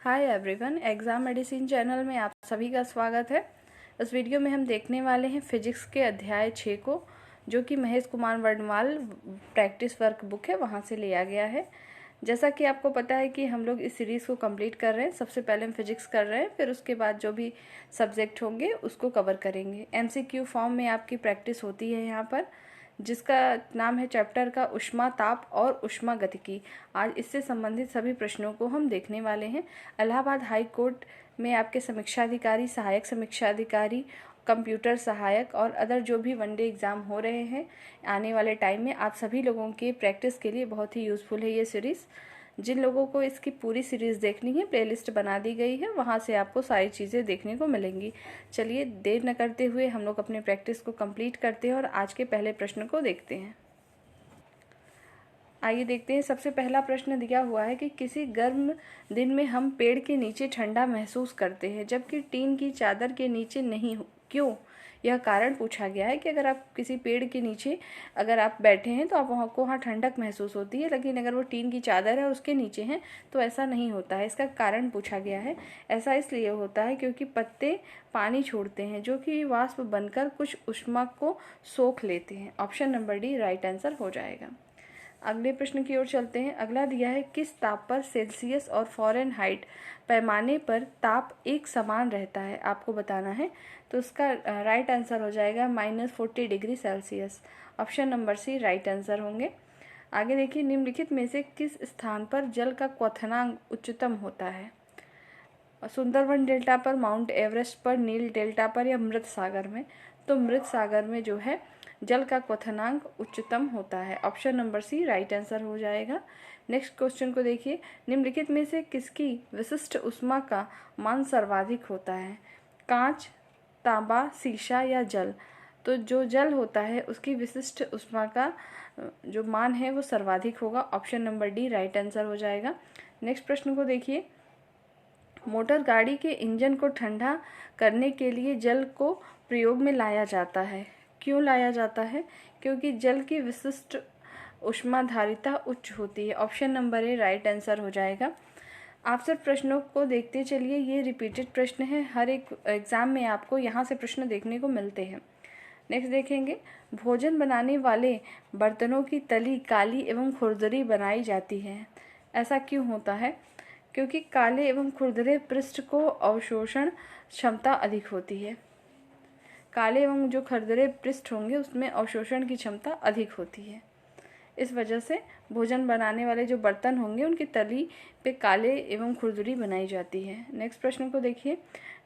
Hi everyone, exam medicine channel में आप सभी का स्वागत है। इस वीडियो में हम देखने वाले हैं फिजिक्स के अध्याय 6 को, जो कि Mahesh Kumar Varnwal practice workbook है, वहाँ से लिया गया है। जैसा कि आपको पता है कि हम लोग इस सीरीज़ को कंप्लीट कर रहे हैं। सबसे पहले हम फिजिक्स कर रहे हैं, फिर उसके बाद जो भी सब्जेक्ट होंगे उसको कवर करेंगे। MCQ फॉर्म में आपकी प्रैक्टिस होती है यहाँ पर, जिसका नाम है चैप्टर का ऊष्मा ताप और ऊष्मा गतिकी। आज इससे संबंधित सभी प्रश्नों को हम देखने वाले हैं। इलाहाबाद हाई कोर्ट में आपके समीक्षा अधिकारी, सहायक समीक्षा अधिकारी, कंप्यूटर सहायक और अदर जो भी वनडे एग्ज़ाम हो रहे हैं आने वाले टाइम में, आप सभी लोगों के प्रैक्टिस के लिए बहुत ही यूज़फुल है ये सीरीज़। जिन लोगों को इसकी पूरी सीरीज़ देखनी है, प्लेलिस्ट बना दी गई है, वहाँ से आपको सारी चीज़ें देखने को मिलेंगी। चलिए देर न करते हुए हम लोग अपने प्रैक्टिस को कंप्लीट करते हैं और आज के पहले प्रश्न को देखते हैं। आइए देखते हैं। सबसे पहला प्रश्न दिया हुआ है कि किसी गर्म दिन में हम पेड़ के नीचे ठंडा महसूस करते हैं, जबकि टीन की चादर के नीचे नहीं। क्यों? यह कारण पूछा गया है कि अगर आप किसी पेड़ के नीचे अगर आप बैठे हैं तो आपको वहाँ ठंडक महसूस होती है, लेकिन अगर वो टीन की चादर है और उसके नीचे हैं तो ऐसा नहीं होता है। इसका कारण पूछा गया है। ऐसा इसलिए होता है क्योंकि पत्ते पानी छोड़ते हैं, जो कि वाष्प बनकर कुछ ऊष्मा को सोख लेते हैं। Option number D right answer हो जाएगा। अगले प्रश्न की ओर चलते हैं। अगला दिया है, किस ताप पर सेल्सियस और फ़ारेनहाइट पैमाने पर ताप एक समान रहता है, आपको बताना है। तो इसका राइट आंसर हो जाएगा -40 degree Celsius. Option number C right answer होंगे। आगे देखिए, निम्नलिखित में से किस स्थान पर जल का क्वथनांक उच्चतम होता है? सुंदरवन डेल्टा पर, माउंट एवरेस्ट पर, नील डेल्टा पर या मृत सागर में? तो मृत सागर में जो है जल का क्वथनांक उच्चतम होता है। Option number C right answer हो जाएगा। नेक्स्ट क्वेश्चन को देखिए, निम्नलिखित में से किसकी विशिष्ट ऊष्मा का मान सर्वाधिक होता है? कांच, तांबा, शीशा या जल? तो जो जल होता है उसकी विशिष्ट ऊष्मा का जो मान है वो सर्वाधिक होगा। Option number D right answer हो जाएगा। नेक्स्ट प्रश्न को देखिए, मोटर गाड़ी के इंजन को ठंडा करने के लिए जल को प्रयोग में लाया जाता है। क्यों लाया जाता है? क्योंकि जल की विशिष्ट ऊष्माधारिता उच्च होती है। Option number A right answer हो जाएगा। आप सब प्रश्नों को देखते चलिए, ये रिपीटेड प्रश्न है, हर एक एग्ज़ाम में आपको यहाँ से प्रश्न देखने को मिलते हैं। नेक्स्ट देखेंगे, भोजन बनाने वाले बर्तनों की तली काली एवं खुरदरी बनाई जाती है। ऐसा क्यों होता है? क्योंकि काले एवं खुरदरे पृष्ठ को अवशोषण क्षमता अधिक होती है। काले एवं जो खुरदरे पृष्ठ होंगे उसमें अवशोषण की क्षमता अधिक होती है। इस वजह से भोजन बनाने वाले जो बर्तन होंगे उनकी तली पे काले एवं खुरदरी बनाई जाती है। नेक्स्ट प्रश्न को देखिए,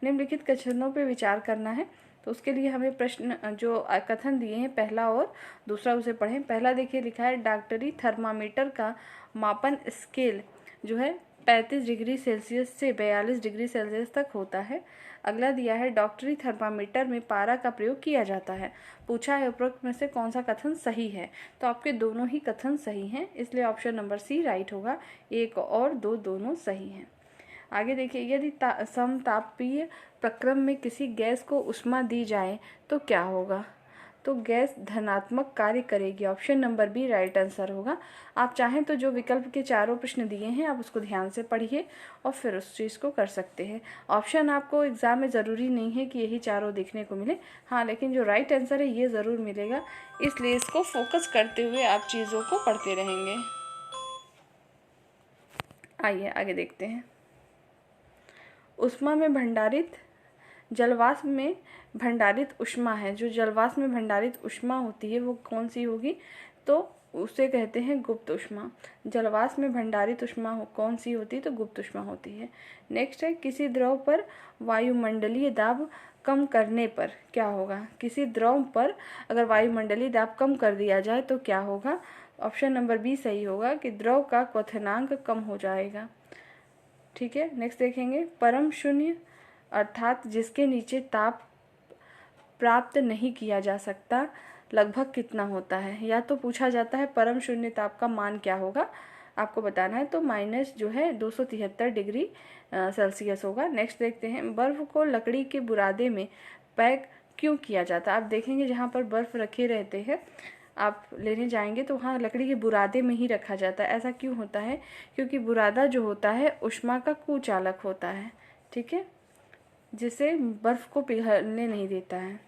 निम्नलिखित कथनों पे विचार करना है। तो उसके लिए हमें प्रश्न जो कथन दिए हैं, पहला और दूसरा, उसे पढ़ें। पहला देखिए, लिखा है डॉक्टरी थर्मामीटर का मापन स्केल जो है 35 डिग्री सेल्सियस से 42 डिग्री सेल्सियस तक होता है। अगला दिया है, डॉक्टरी थर्मामीटर में पारा का प्रयोग किया जाता है। पूछा है उपरोक्त में से कौन सा कथन सही है? तो आपके दोनों ही कथन सही हैं, इसलिए ऑप्शन नंबर सी राइट होगा। एक और दो दोनों सही हैं। आगे देखिए, यदि समतापीय प्रक्रम में किसी गैस को ऊष्मा दी जाए तो क्या होगा? तो गैस धनात्मक कार्य करेगी। Option number B right answer होगा। आप चाहें तो जो विकल्प के चारों प्रश्न दिए हैं आप उसको ध्यान से पढ़िए और फिर उस चीज़ को कर सकते हैं। ऑप्शन आपको एग्ज़ाम में ज़रूरी नहीं है कि यही चारों देखने को मिले, हाँ, लेकिन जो राइट आंसर है ये ज़रूर मिलेगा, इसलिए इसको फोकस करते हुए आप चीज़ों को पढ़ते रहेंगे। आइए आगे देखते हैं। ऊष्मा में भंडारित जलवाष्प में भंडारित ऊष्मा है। जो जलवाष्प में भंडारित ऊष्मा होती है वो कौन सी होगी? तो उसे कहते हैं गुप्त ऊष्मा। जलवाष्प में भंडारित ऊष्मा कौन सी होती है? तो गुप्त ऊष्मा होती है। नेक्स्ट है, किसी द्रव पर वायुमंडलीय दाब कम करने पर क्या होगा? किसी द्रव पर अगर वायुमंडलीय दाब कम कर दिया जाए तो क्या होगा? ऑप्शन नंबर बी सही होगा कि द्रव का क्वथनांक कम हो जाएगा। ठीक है, नेक्स्ट देखेंगे, परम शून्य अर्थात जिसके नीचे ताप प्राप्त नहीं किया जा सकता लगभग कितना होता है? या तो पूछा जाता है परम शून्य ताप का मान क्या होगा, आपको बताना है। तो माइनस जो है 273 डिग्री सेल्सियस होगा। नेक्स्ट देखते हैं, बर्फ़ को लकड़ी के बुरादे में पैक क्यों किया जाता है? आप देखेंगे जहाँ पर बर्फ़ रखे रहते हैं आप लेने जाएंगे तो वहाँ लकड़ी के बुरादे में ही रखा जाता है। ऐसा क्यों होता है? क्योंकि बुरादा जो होता है ऊष्मा का कुचालक होता है, ठीक है, जिसे बर्फ़ को पिघलने नहीं देता है।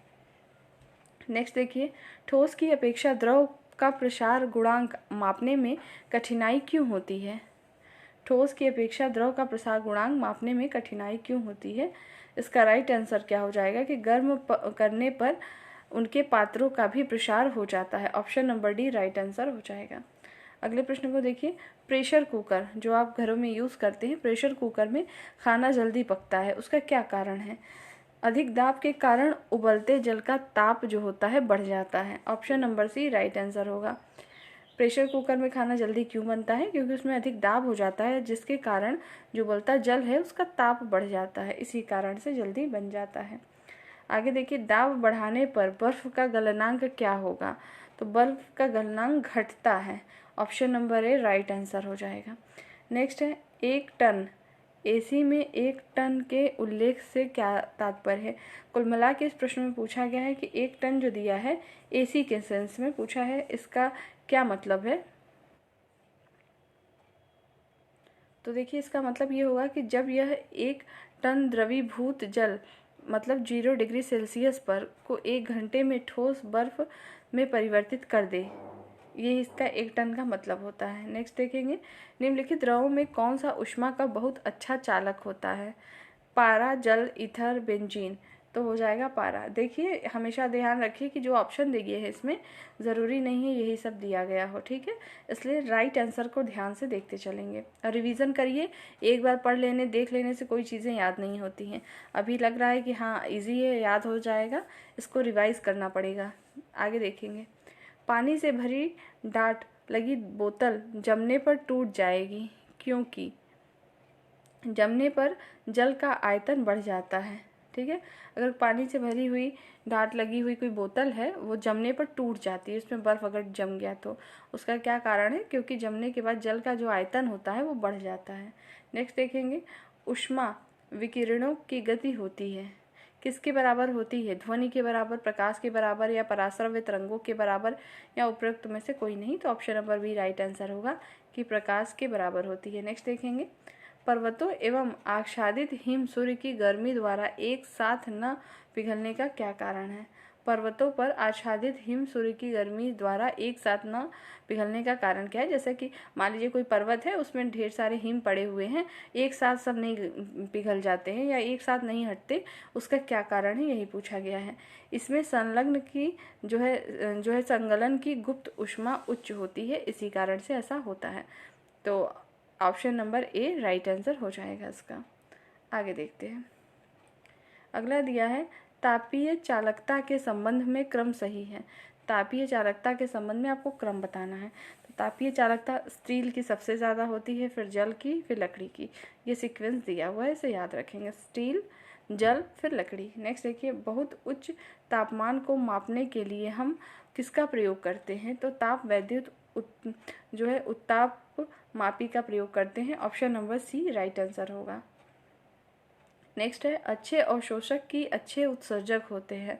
नेक्स्ट देखिए, ठोस की अपेक्षा द्रव का प्रसार गुणांक मापने में कठिनाई क्यों होती है? ठोस की अपेक्षा द्रव का प्रसार गुणांक मापने में कठिनाई क्यों होती है? इसका राइट आंसर क्या हो जाएगा कि गर्म करने पर उनके पात्रों का भी प्रसार हो जाता है। Option number D right answer हो जाएगा। अगले प्रश्न को देखिए, प्रेशर कुकर जो आप घरों में यूज़ करते हैं, प्रेशर कुकर में खाना जल्दी पकता है, उसका क्या कारण है? अधिक दाब के कारण उबलते जल का ताप जो होता है बढ़ जाता है। Option number C right answer होगा। प्रेशर कुकर में खाना जल्दी क्यों बनता है? क्योंकि उसमें अधिक दाब हो जाता है, जिसके कारण जो उबलता जल है उसका ताप बढ़ जाता है, इसी कारण से जल्दी बन जाता है। आगे देखिए, दाब बढ़ाने पर बर्फ का गलनांक क्या होगा? तो बर्फ का गलनांक घटता है। Option number A right answer हो जाएगा। नेक्स्ट है, 1 टन एसी में 1 टन के उल्लेख से क्या तात्पर्य है? कुल मिला के इस प्रश्न में पूछा गया है कि 1 टन जो दिया है एसी के सेंस में पूछा है, इसका क्या मतलब है? तो देखिए, इसका मतलब ये होगा कि जब यह 1 टन द्रवीभूत जल मतलब 0 डिग्री सेल्सियस पर को 1 घंटे में ठोस बर्फ में परिवर्तित कर दे, ये इसका 1 टन का मतलब होता है। नेक्स्ट देखेंगे, निम्नलिखित द्रवों में कौन सा ऊष्मा का बहुत अच्छा चालक होता है? पारा, जल, ईथर, बेंजीन। तो हो जाएगा पारा। देखिए, हमेशा ध्यान रखिए कि जो ऑप्शन दिए है इसमें ज़रूरी नहीं है यही सब दिया गया हो, ठीक है, इसलिए राइट आंसर को ध्यान से देखते चलेंगे और रिवीजन करिए। एक बार पढ़ लेने देख लेने से कोई चीज़ें याद नहीं होती हैं। अभी लग रहा है कि हाँ इजी है, याद हो जाएगा, इसको रिवाइज करना पड़ेगा। आगे देखेंगे, पानी से भरी डाट लगी बोतल जमने पर टूट जाएगी, क्योंकि जमने पर जल का आयतन बढ़ जाता है, ठीक है। अगर पानी से भरी हुई डाट लगी हुई कोई बोतल है, वो जमने पर टूट जाती है, उसमें बर्फ़ अगर जम गया तो उसका क्या कारण है? क्योंकि जमने के बाद जल का जो आयतन होता है वो बढ़ जाता है। नेक्स्ट देखेंगे, ऊष्मा विकिरणों की गति होती है, किसके बराबर होती है? ध्वनि के बराबर, प्रकाश के बराबर, या पराश्रव्य तरंगों के बराबर, या उपरोक्त में से कोई नहीं। तो option number B right answer होगा कि प्रकाश के बराबर होती है। नेक्स्ट देखेंगे, पर्वतों एवं आच्छादित हिम सूर्य की गर्मी द्वारा एक साथ न पिघलने का क्या कारण है? पर्वतों पर आच्छादित हिम सूर्य की गर्मी द्वारा एक साथ न पिघलने का कारण क्या है? जैसे कि मान लीजिए कोई पर्वत है, उसमें ढेर सारे हिम पड़े हुए हैं, एक साथ सब नहीं पिघल जाते हैं या एक साथ नहीं हटते, उसका क्या कारण है, यही पूछा गया है। इसमें संलग्न की जो है संगलन की गुप्त ऊष्मा उच्च होती है, इसी कारण से ऐसा होता है। तो option number A right answer हो जाएगा इसका। आगे देखते हैं, अगला दिया है, तापीय चालकता के संबंध में क्रम सही है। तापीय चालकता के संबंध में आपको क्रम बताना है। तो तापीय चालकता स्टील की सबसे ज़्यादा होती है, फिर जल की, फिर लकड़ी की। ये सीक्वेंस दिया हुआ है, इसे याद रखेंगे, स्टील, जल, फिर लकड़ी। नेक्स्ट देखिए, बहुत उच्च तापमान को मापने के लिए हम किसका प्रयोग करते हैं? तो ताप वैद्युत उत्ताप मापी का प्रयोग करते हैं। Option number C right answer होगा। नेक्स्ट है, अच्छे अवशोषक ही अच्छे उत्सर्जक होते हैं।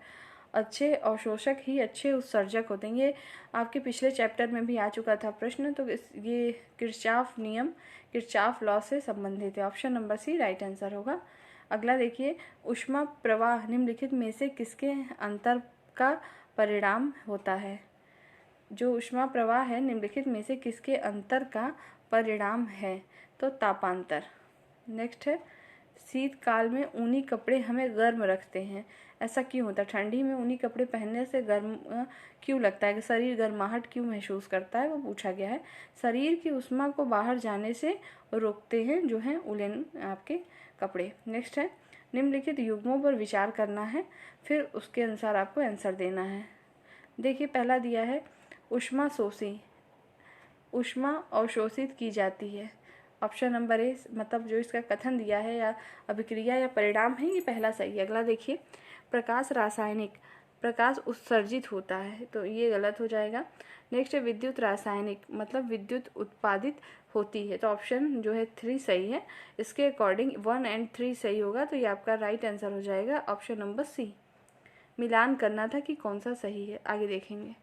अच्छे अवशोषक ही अच्छे उत्सर्जक होते हैं, ये आपके पिछले चैप्टर में भी आ चुका था प्रश्न। तो ये किरचॉफ नियम, किरचॉफ लॉ से संबंधित है। Option number C right answer होगा। अगला देखिए, ऊष्मा प्रवाह निम्नलिखित में से किसके अंतर का परिणाम होता है? जो ऊष्मा प्रवाह है निम्नलिखित में से किसके अंतर का परिणाम है? तो तापांतर। नेक्स्ट है, शीतकाल में ऊनी कपड़े हमें गर्म रखते हैं, ऐसा क्यों होता है? ठंडी में ऊनी कपड़े पहनने से गर्म क्यों लगता है? कि शरीर गर्माहट क्यों महसूस करता है, वो पूछा गया है। शरीर की ऊष्मा को बाहर जाने से रोकते हैं जो है उलेन आपके कपड़े। नेक्स्ट है, निम्नलिखित युग्मों पर विचार करना है, फिर उसके अनुसार आपको आंसर देना है। देखिए, पहला दिया है ऊष्मा शोषी, ऊष्मा अवशोषित की जाती है। ऑप्शन नंबर ए मतलब जो इसका कथन दिया है या अभिक्रिया या परिणाम है, ये पहला सही है। अगला देखिए, प्रकाश रासायनिक, प्रकाश उत्सर्जित होता है, तो ये गलत हो जाएगा। नेक्स्ट है, विद्युत रासायनिक मतलब विद्युत उत्पादित होती है, तो ऑप्शन जो है 3 सही है। इसके अकॉर्डिंग 1 और 3 सही होगा, तो ये आपका राइट आंसर हो जाएगा ऑप्शन नंबर सी। मिलान करना था कि कौन सा सही है, आगे देखेंगे।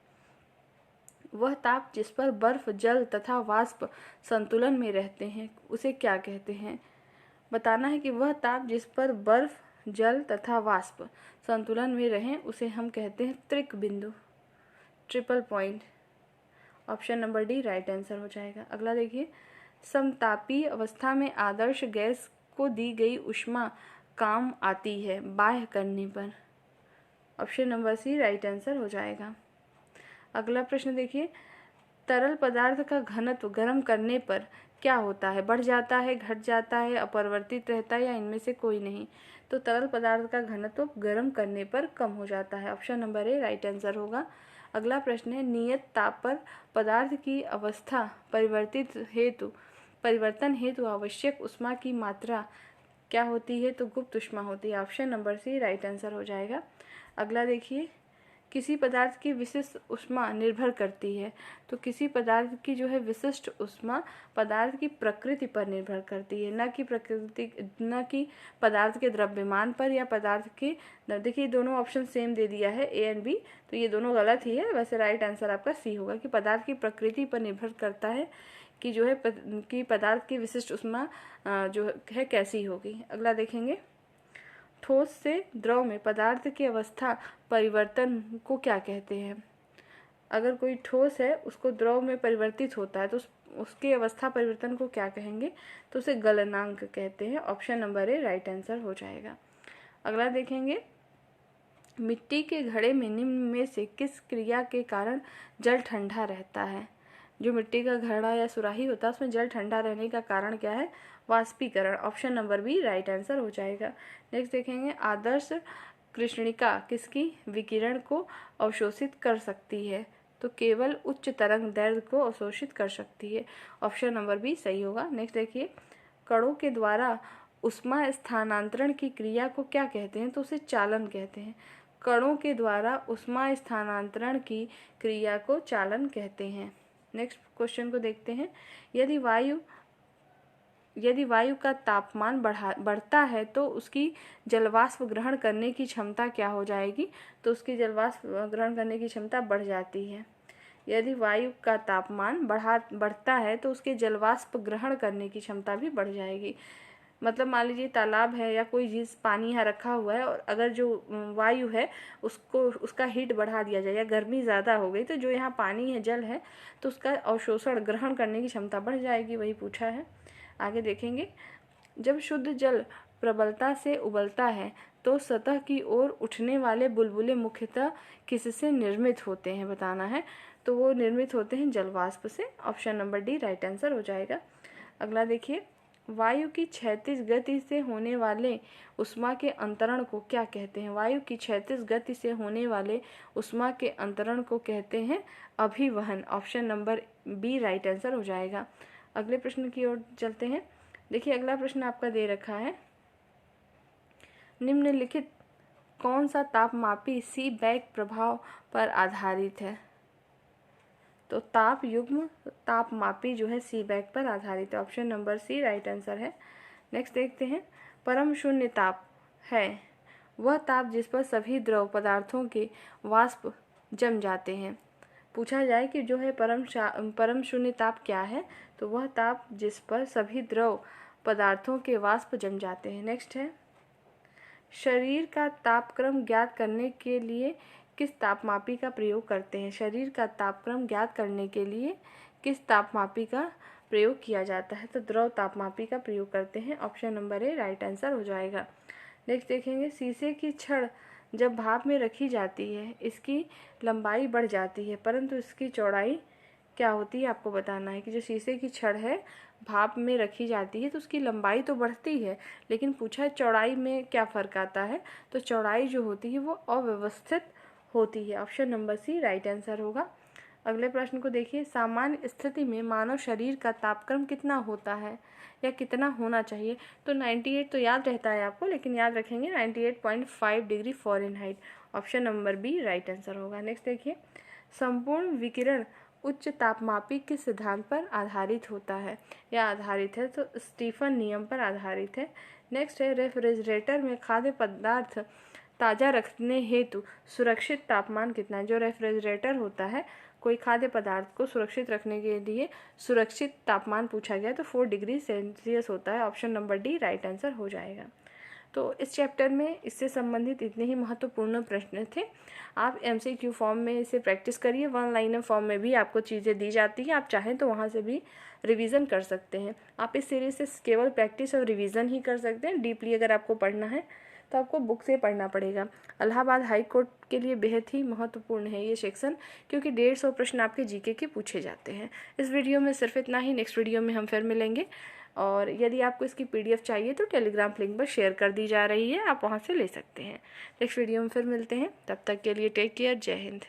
वह ताप जिस पर बर्फ, जल तथा वाष्प संतुलन में रहते हैं उसे क्या कहते हैं? बताना है कि वह ताप जिस पर बर्फ, जल तथा वाष्प संतुलन में रहें उसे हम कहते हैं त्रिक बिंदु, triple point. Option number D right answer हो जाएगा। अगला देखिए, समतापी अवस्था में आदर्श गैस को दी गई ऊष्मा काम आती है बाह्य करने पर। Option number C right answer हो जाएगा। अगला प्रश्न देखिए, तरल पदार्थ का घनत्व गर्म करने पर क्या होता है? बढ़ जाता है, घट जाता है, अपरिवर्तित रहता है या इनमें से कोई नहीं? तो तरल पदार्थ का घनत्व गर्म करने पर कम हो जाता है। Option number A right answer होगा। अगला प्रश्न है, नियत ताप पर पदार्थ की अवस्था परिवर्तन हेतु आवश्यक ऊष्मा की मात्रा क्या होती है? तो गुप्त ऊष्मा होती है। Option number C right answer हो जाएगा। अगला देखिए, किसी पदार्थ की विशिष्ट ऊष्मा निर्भर करती है। तो किसी पदार्थ की जो है विशिष्ट ऊष्मा पदार्थ की प्रकृति पर निर्भर करती है, न कि पदार्थ के द्रव्यमान पर या पदार्थ के। देखिए दोनों ऑप्शन सेम दे दिया है, ए एंड बी, तो ये दोनों गलत ही है। वैसे राइट आंसर आपका सी होगा कि पदार्थ की प्रकृति पर निर्भर करता है कि जो है कि पदार्थ की विशिष्ट ऊष्मा जो है कैसी होगी। अगला देखेंगे, ठोस से द्रव में पदार्थ की अवस्था परिवर्तन को क्या कहते हैं? अगर कोई ठोस है उसको द्रव में परिवर्तित होता है तो उसकी अवस्था परिवर्तन को क्या कहेंगे? तो उसे गलनांक कहते हैं। Option number A right answer हो जाएगा। अगला देखेंगे, मिट्टी के घड़े में निम्न में से किस क्रिया के कारण जल ठंडा रहता है? जो मिट्टी का घड़ा या सुराही होता है उसमें जल ठंडा रहने का कारण क्या है? वाष्पीकरण। Option number B right answer हो जाएगा। नेक्स्ट देखेंगे, आदर्श कृष्णिका किसकी विकिरण को अवशोषित कर सकती है? तो केवल उच्च तरंग दैर्ध्य को अवशोषित कर सकती है। ऑप्शन नंबर बी सही होगा। नेक्स्ट देखिए, कणों के द्वारा ऊष्मा स्थानांतरण की क्रिया को क्या कहते हैं? तो उसे चालन कहते हैं। कणों के द्वारा ऊष्मा स्थानांतरण की क्रिया को चालन कहते हैं। नेक्स्ट क्वेश्चन को देखते हैं, यदि वायु का तापमान बढ़ता है तो उसकी जलवाष्प ग्रहण करने की क्षमता क्या हो जाएगी? तो उसकी जलवाष्प ग्रहण करने की क्षमता बढ़ जाती है। यदि वायु का तापमान बढ़ता है तो उसके जलवाष्प ग्रहण करने की क्षमता भी बढ़ जाएगी। मतलब मान लीजिए तालाब है या कोई चीज़ पानी यहाँ रखा हुआ है और अगर जो वायु है उसका हीट बढ़ा दिया जाए या गर्मी ज़्यादा हो गई तो जो यहाँ पानी है, जल है, तो उसका अवशोषण ग्रहण करने की क्षमता बढ़ जाएगी। वही पूछा है। आगे देखेंगे, जब शुद्ध जल प्रबलता से उबलता है तो सतह की ओर उठने वाले बुलबुले मुख्यतः किससे निर्मित होते हैं? बताना है। तो वो निर्मित होते हैं जलवाष्प से। Option number D right answer हो जाएगा। अगला देखिए, वायु की क्षैतिज गति से होने वाले ऊष्मा के अंतरण को क्या कहते हैं? वायु की क्षैतिज गति से होने वाले ऊष्मा के अंतरण को कहते हैं अभिवहन। Option number B right answer हो जाएगा। अगले प्रश्न की ओर चलते हैं। देखिए अगला प्रश्न आपका दे रखा है, निम्नलिखित कौन सा तापमापी सीबेक प्रभाव पर आधारित है? तो ताप युग्म तापमापी जो है सीबेक पर आधारित है। Option number C right answer है। नेक्स्ट देखते हैं, परम शून्य ताप है वह ताप जिस पर सभी द्रव पदार्थों के वाष्प जम जाते हैं। पूछा जाए कि जो है परम शून्य ताप क्या है? तो वह ताप जिस पर सभी द्रव पदार्थों के वाष्प जम जाते हैं। नेक्स्ट है, शरीर का तापक्रम ज्ञात करने के लिए किस तापमापी का प्रयोग करते हैं? शरीर का तापक्रम ज्ञात करने के लिए किस तापमापी का प्रयोग किया जाता है? तो द्रव तापमापी का प्रयोग करते हैं। Option number A right answer हो जाएगा। नेक्स्ट देखेंगे, शीशे की छड़ जब भाप में रखी जाती है इसकी लंबाई बढ़ जाती है परंतु इसकी चौड़ाई क्या होती है? आपको बताना है कि जो शीशे की छड़ है भाप में रखी जाती है तो उसकी लंबाई तो बढ़ती है, लेकिन पूछा है चौड़ाई में क्या फ़र्क आता है? तो चौड़ाई जो होती है वो अव्यवस्थित होती है। Option number C right answer होगा। अगले प्रश्न को देखिए, सामान्य स्थिति में मानव शरीर का तापक्रम कितना होता है या कितना होना चाहिए? तो 98 तो याद रहता है आपको, लेकिन याद रखेंगे 98.5 degree Fahrenheit. Option number B right answer होगा। नेक्स्ट देखिए, संपूर्ण विकिरण उच्च तापमापी किस सिद्धांत पर आधारित होता है या आधारित है? तो स्टीफन नियम पर आधारित है। नेक्स्ट है, रेफ्रिजरेटर में खाद्य पदार्थ ताज़ा रखने हेतु सुरक्षित तापमान कितना है? जो रेफ्रिजरेटर होता है कोई खाद्य पदार्थ को सुरक्षित रखने के लिए सुरक्षित तापमान पूछा गया तो 4 डिग्री सेल्सियस होता है। Option number D right answer हो जाएगा। तो इस चैप्टर में इससे संबंधित इतने ही महत्वपूर्ण प्रश्न थे। आप MCQ फॉर्म में इसे प्रैक्टिस करिए। 1 लाइनर फॉर्म में भी आपको चीज़ें दी जाती हैं, आप चाहें तो वहाँ से भी रिवीजन कर सकते हैं। आप इस सीरीज से केवल प्रैक्टिस और रिवीजन ही कर सकते हैं। डीपली अगर आपको पढ़ना है तो आपको बुक से पढ़ना पड़ेगा। इलाहाबाद हाई कोर्ट के लिए बेहद ही महत्वपूर्ण है ये सेक्शन, क्योंकि 150 प्रश्न आपके GK के पूछे जाते हैं। इस वीडियो में सिर्फ इतना ही। नेक्स्ट वीडियो में हम फिर मिलेंगे, और यदि आपको इसकी PDF चाहिए तो टेलीग्राम लिंक पर शेयर कर दी जा रही है, आप वहाँ से ले सकते हैं। नेक्स्ट वीडियो में फिर मिलते हैं, तब तक के लिए टेक केयर, जय हिंद।